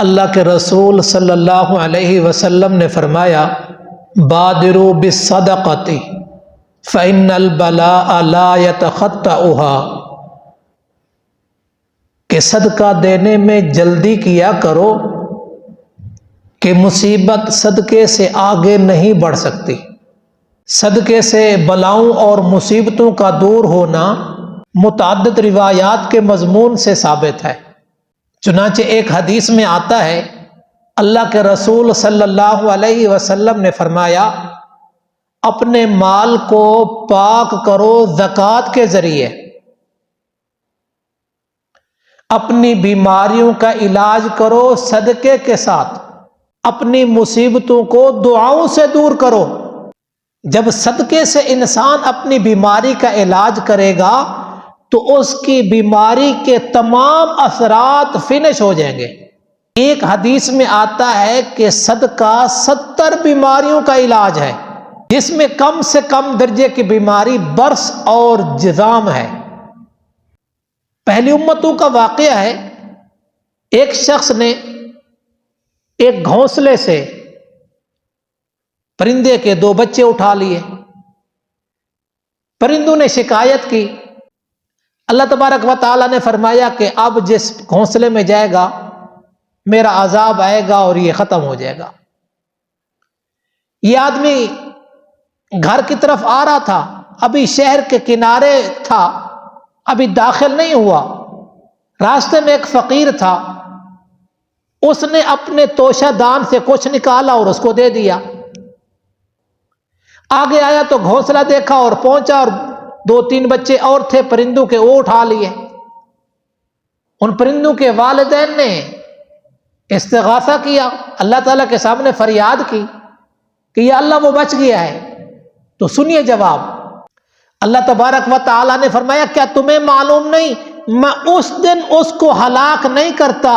اللہ کے رسول صلی اللہ علیہ وسلم نے فرمایا بادروا بالصدقۃ فإن البلاء لا يتخطئها، کہ صدقہ دینے میں جلدی کیا کرو کہ مصیبت صدقے سے آگے نہیں بڑھ سکتی۔ صدقے سے بلاؤں اور مصیبتوں کا دور ہونا متعدد روایات کے مضمون سے ثابت ہے۔ چنانچہ ایک حدیث میں آتا ہے اللہ کے رسول صلی اللہ علیہ وسلم نے فرمایا اپنے مال کو پاک کرو زکوٰۃ کے ذریعے، اپنی بیماریوں کا علاج کرو صدقے کے ساتھ، اپنی مصیبتوں کو دعاؤں سے دور کرو۔ جب صدقے سے انسان اپنی بیماری کا علاج کرے گا تو اس کی بیماری کے تمام اثرات فنش ہو جائیں گے۔ ایک حدیث میں آتا ہے کہ صدقہ 70 بیماریوں کا علاج ہے، جس میں کم سے کم درجے کی بیماری برص اور جذام ہے۔ پہلی امتوں کا واقعہ ہے، ایک شخص نے ایک گھونسلے سے پرندے کے 2 بچے اٹھا لیے۔ پرندوں نے شکایت کی، اللہ تبارک و تعالیٰ نے فرمایا کہ اب جس گھونسلے میں جائے گا میرا عذاب آئے گا اور یہ ختم ہو جائے گا۔ یہ آدمی گھر کی طرف آ رہا تھا، ابھی شہر کے کنارے تھا، ابھی داخل نہیں ہوا۔ راستے میں ایک فقیر تھا، اس نے اپنے توشہ دان سے کچھ نکالا اور اس کو دے دیا۔ آگے آیا تو گھونسلہ دیکھا اور پہنچا، اور 2-3 بچے اور تھے پرندوں کے، وہ اٹھا لیے۔ ان پرندوں کے والدین نے استغاثہ کیا، اللہ تعالیٰ کے سامنے فریاد کی کہ یا اللہ وہ بچ گیا ہے۔ تو سنیے جواب، اللہ تبارک و تعالیٰ نے فرمایا کیا تمہیں معلوم نہیں میں اس دن اس کو ہلاک نہیں کرتا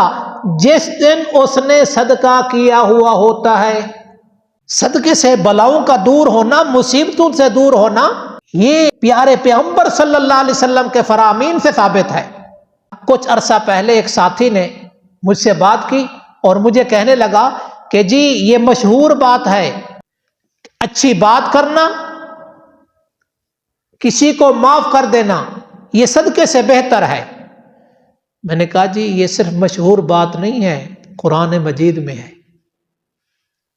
جس دن اس نے صدقہ کیا ہوا ہوتا ہے۔ صدقے سے بلاؤں کا دور ہونا، مصیبتوں سے دور ہونا، یہ پیارے پیغمبر صلی اللہ علیہ وسلم کے فرامین سے ثابت ہے۔ کچھ عرصہ پہلے ایک ساتھی نے مجھ سے بات کی اور مجھے کہنے لگا کہ جی یہ مشہور بات ہے، اچھی بات کرنا، کسی کو معاف کر دینا، یہ صدقے سے بہتر ہے۔ میں نے کہا جی یہ صرف مشہور بات نہیں ہے، قرآن مجید میں ہے،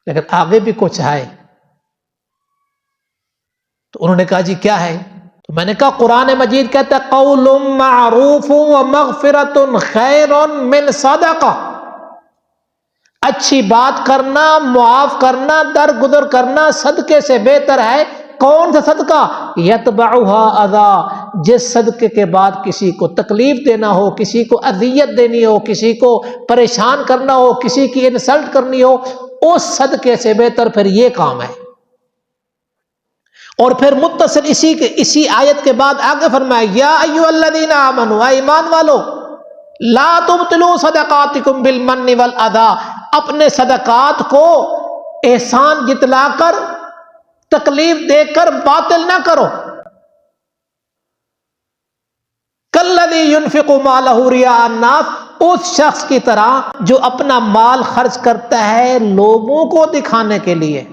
لیکن آگے بھی کچھ ہے۔ تو انہوں نے کہا جی کیا ہے؟ تو میں نے کہا قرآن مجید کہتا ہے قول معروف ومغفرۃ خیر من صدقہ، اچھی بات کرنا، معاف کرنا، درگزر کرنا صدقے سے بہتر ہے۔ کون سا صدقہ؟ یتبعها اذی، جس صدقے کے بعد کسی کو تکلیف دینا ہو، کسی کو اذیت دینی ہو، کسی کو پریشان کرنا ہو، کسی کی انسلٹ کرنی ہو، اس صدقے سے بہتر پھر یہ کام ہے۔ اور پھر متصل اسی آیت کے بعد آگے فرمایا یا ایھا الذین آمنوا، اے ایمان والو، لا تبطلوا صدقاتکم بالمن والاذی، اپنے صدقات کو احسان جتلا کر، تکلیف دے کر باطل نہ کرو۔ کالذی ينفق مالہ رئاء الناس، اس شخص کی طرح جو اپنا مال خرچ کرتا ہے لوگوں کو دکھانے کے لیے۔